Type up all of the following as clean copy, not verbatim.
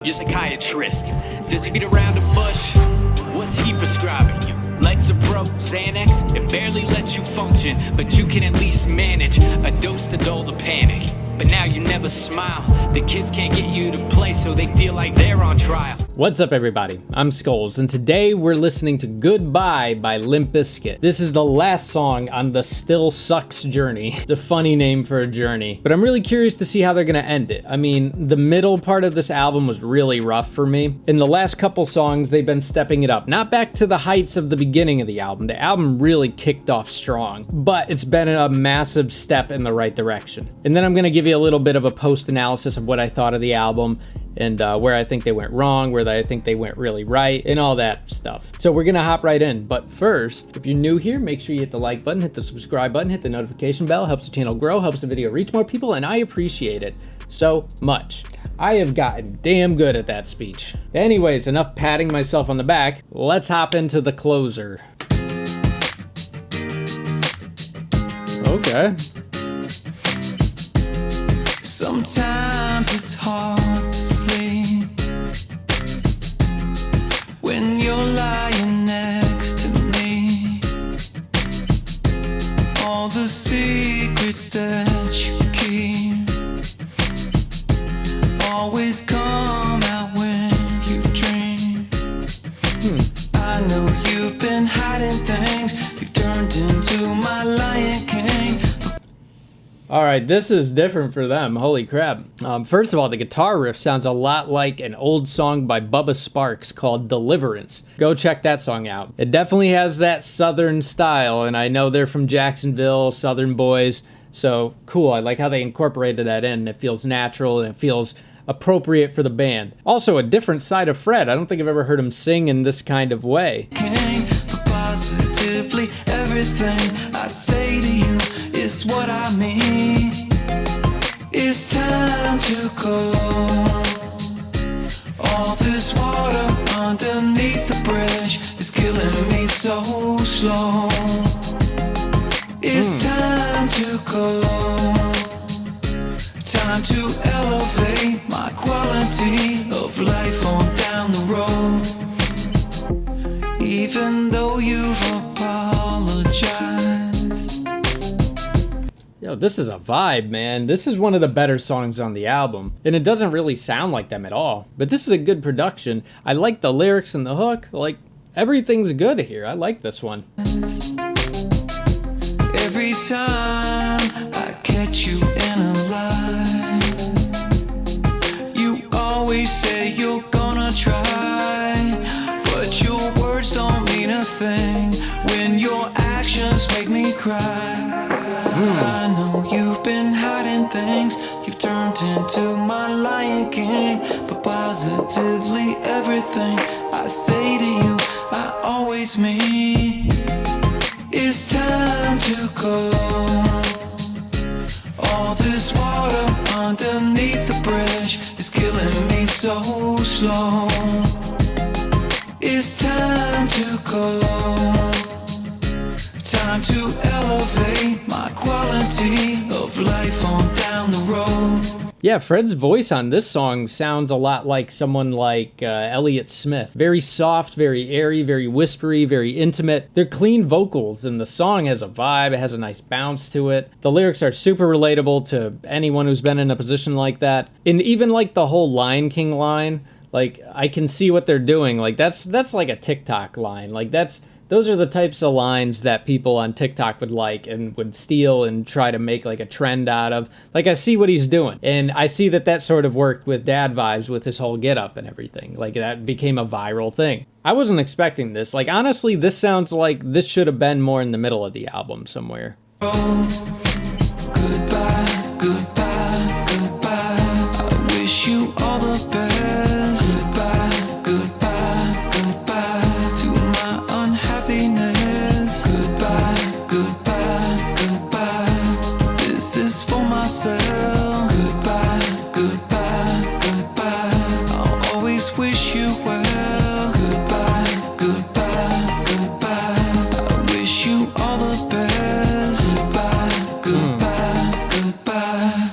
your psychiatrist? Does he beat around the bush? What's he prescribing you? Lexapro, Xanax, it barely lets you function, but you can at least manage a dose to dull the panic. But now you never smile. The kids can't get you to play, so they feel like they're on trial. What's up, everybody? I'm Skullz, and today we're listening to Goodbye by Limp Bizkit. This is the last song on the Still Sucks journey. It's a funny name for a journey, but I'm really curious to see how they're gonna end it. I mean, the middle part of this album was really rough for me. In the last couple songs, they've been stepping it up. Not back to the heights of the beginning of the album. The album really kicked off strong, but it's been a massive step in the right direction. And then I'm gonna give you a little bit of a post-analysis of what I thought of the album, and where I think they went wrong, where I think they went really right, and all that stuff. So we're gonna hop right in. But first, if you're new here, make sure you hit the like button, hit the subscribe button, hit the notification bell. Helps the channel grow, helps the video reach more people, and I appreciate it so much. I have gotten damn good at that speech. Anyways, enough patting myself on the back. Let's hop into the closer. Okay. Sometimes it's hard to sleep when you're lying next to me. All the secrets that you keep always come out when you dream. I know you've been hiding things. You've turned into my Lion King. All right, this is different for them. Holy crap. First of all, the guitar riff sounds a lot like an old song by Bubba Sparks called Deliverance. Go check that song out. It definitely has that Southern style, and I know they're from Jacksonville, Southern boys, so cool. I like how they incorporated that in. It feels natural, and it feels appropriate for the band. Also, a different side of Fred. I don't think I've ever heard him sing in this kind of way. Positively, everything I say to you is what I mean. It's time to go. All this water underneath the bridge is killing me so slow. It's time to go. Time to elevate my quality of life on down the road. Even though you've apologized. Yo, this is a vibe, man. This is one of the better songs on the album, and it doesn't really sound like them at all. But this is a good production. I like the lyrics and the hook. Like, everything's good here. I like this one. Every time I catch you in a lie, you always say you're gonna try, but your words don't mean a thing when your actions make me cry. I know you've been hiding things. You've turned into my Lion King, but positively everything I say to you, I always mean. It's time to go. All this water underneath the bridge is killing me so slow. It's time to go. Time to elevate my quality of life on down the road. Yeah, Fred's voice on this song sounds a lot like someone like Elliott Smith. Very soft, very airy, very whispery, very intimate. They're clean vocals, and the song has a vibe. It has a nice bounce to it. The lyrics are super relatable to anyone who's been in a position like that. And even like the whole Lion King line, like, I can see what they're doing. Like, that's like a TikTok line. Like, those are the types of lines that people on TikTok would like and would steal and try to make like a trend out of. Like, I see what he's doing. And I see that sort of worked with Dad Vibes with his whole getup and everything. Like, that became a viral thing. I wasn't expecting this. Like, honestly, this sounds like this should have been more in the middle of the album somewhere. Goodbye, goodbye, goodbye. I wish you all the best. Goodbye, goodbye, goodbye to my unhappiness. Goodbye, goodbye, goodbye. This is for myself. Goodbye, goodbye, goodbye. I'll always wish you well. Goodbye, goodbye, goodbye. I wish you all the best. Goodbye, goodbye, goodbye.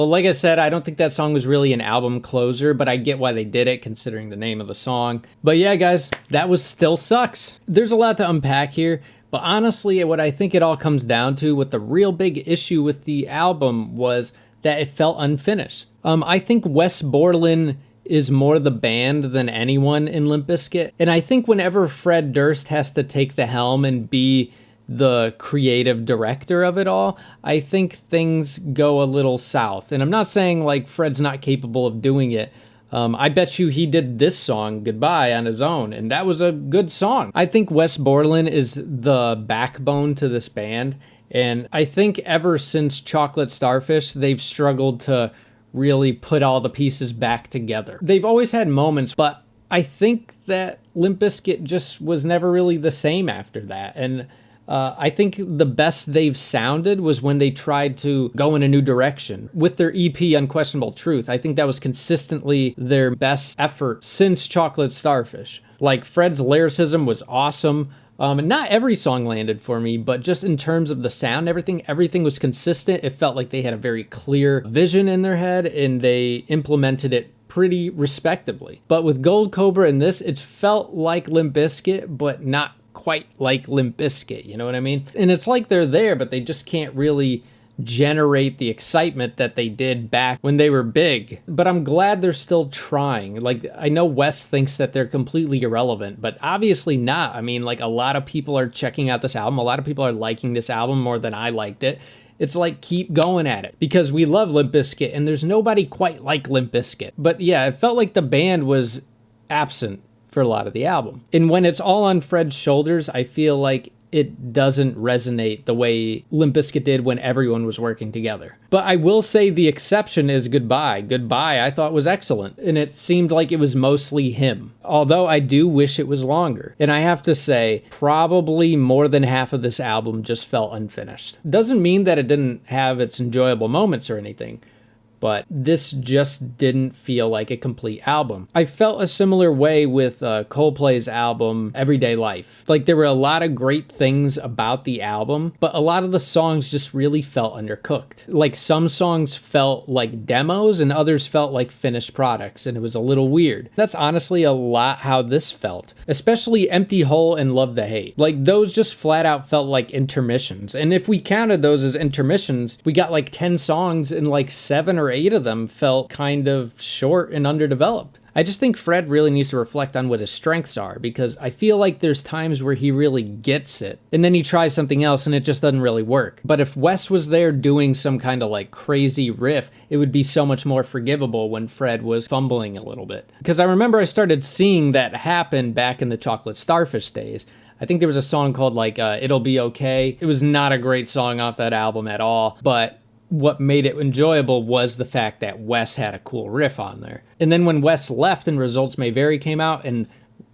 Well, like I said, I don't think that song was really an album closer, but I get why they did it considering the name of the song. But yeah, guys, that was Still Sucks. There's a lot to unpack here, but honestly, what I think it all comes down to, what the real big issue with the album was that it felt unfinished. I think Wes Borland is more the band than anyone in Limp Bizkit. And I think whenever Fred Durst has to take the helm and be the creative director of it all, I think things go a little south. And I'm not saying like Fred's not capable of doing it. I bet you he did this song, Goodbye, on his own, and that was a good song. I think Wes Borland is the backbone to this band, and I think ever since Chocolate Starfish, they've struggled to really put all the pieces back together. They've always had moments, but I think that Limp Bizkit just was never really the same after that. And I think the best they've sounded was when they tried to go in a new direction. With their EP, Unquestionable Truth, I think that was consistently their best effort since Chocolate Starfish. Like, Fred's lyricism was awesome. And not every song landed for me, but just in terms of the sound, everything was consistent. It felt like they had a very clear vision in their head, and they implemented it pretty respectably. But with Gold Cobra and this, it felt like Limp Bizkit, but not quite like Limp Bizkit, you know what I mean? And it's like they're there, but they just can't really generate the excitement that they did back when they were big. But I'm glad they're still trying. Like, I know Wes thinks that they're completely irrelevant, but obviously not. I mean, like, a lot of people are checking out this album. A lot of people are liking this album more than I liked it. It's like, keep going at it, because we love Limp Bizkit and there's nobody quite like Limp Bizkit. But yeah, it felt like the band was absent for a lot of the album. And when it's all on Fred's shoulders, I feel like it doesn't resonate the way Limp Bizkit did when everyone was working together. But I will say the exception is Goodbye. Goodbye I thought was excellent, and it seemed like it was mostly him. Although I do wish it was longer. And I have to say, probably more than half of this album just felt unfinished. Doesn't mean that it didn't have its enjoyable moments or anything, but this just didn't feel like a complete album. I felt a similar way with Coldplay's album, Everyday Life. Like, there were a lot of great things about the album, but a lot of the songs just really felt undercooked. Like, some songs felt like demos and others felt like finished products, and it was a little weird. That's honestly a lot how this felt. Especially Empty Hole and Love the Hate. Like, those just flat out felt like intermissions. And if we counted those as intermissions, we got like 10 songs and like 7 or 8 of them felt kind of short and underdeveloped. I just think Fred really needs to reflect on what his strengths are, because I feel like there's times where he really gets it and then he tries something else and it just doesn't really work. But if Wes was there doing some kind of like crazy riff, it would be so much more forgivable when Fred was fumbling a little bit. Because I remember I started seeing that happen back in the Chocolate Starfish days. I think there was a song called like It'll Be Okay. It was not a great song off that album at all, but what made it enjoyable was the fact that Wes had a cool riff on there. And then when Wes left and Results May Vary came out and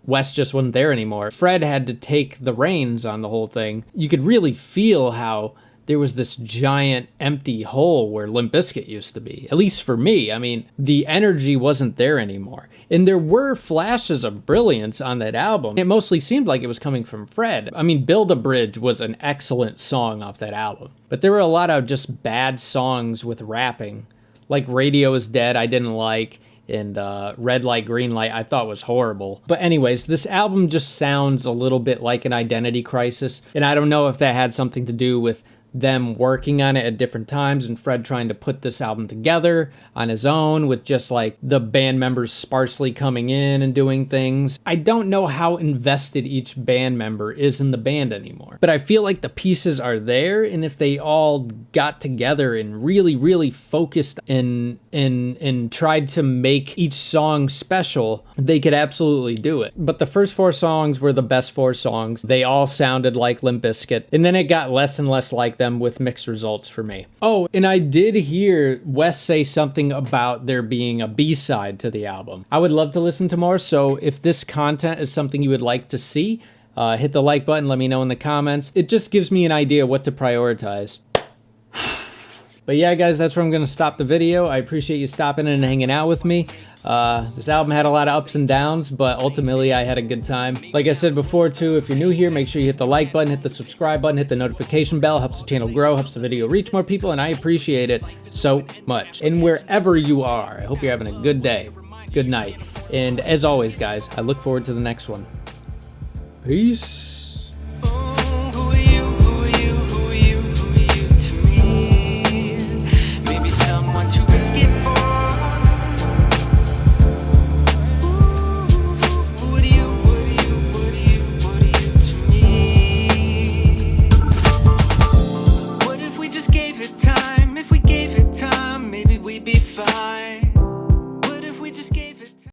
Wes just wasn't there anymore, Fred had to take the reins on the whole thing. You could really feel how there was this giant empty hole where Limp Bizkit used to be. At least for me. I mean, the energy wasn't there anymore. And there were flashes of brilliance on that album. It mostly seemed like it was coming from Fred. I mean, Build a Bridge was an excellent song off that album. But there were a lot of just bad songs with rapping. Like Radio Is Dead, I didn't like. And Red Light, Green Light, I thought was horrible. But anyways, this album just sounds a little bit like an identity crisis. And I don't know if that had something to do with them working on it at different times and Fred trying to put this album together on his own with just like the band members sparsely coming in and doing things. I don't know how invested each band member is in the band anymore, but I feel like the pieces are there, and if they all got together and really focused and tried to make each song special, they could absolutely do it. But the first 4 songs were the best 4 songs. They all sounded like Limp Bizkit, and then it got less and less like them with mixed results for me. Oh, and I did hear Wes say something about there being a B-side to the album. I would love to listen to more, so if this content is something you would like to see, hit the like button, let me know in the comments. It just gives me an idea what to prioritize. But yeah, guys, that's where I'm going to stop the video. I appreciate you stopping in and hanging out with me. This album had a lot of ups and downs, but ultimately I had a good time. Like I said before too, if you're new here, make sure you hit the like button, hit the subscribe button, hit the notification bell. Helps the channel grow, helps the video reach more people, and I appreciate it so much. And wherever you are, I hope you're having a good day, good night. And as always, guys, I look forward to the next one. Peace.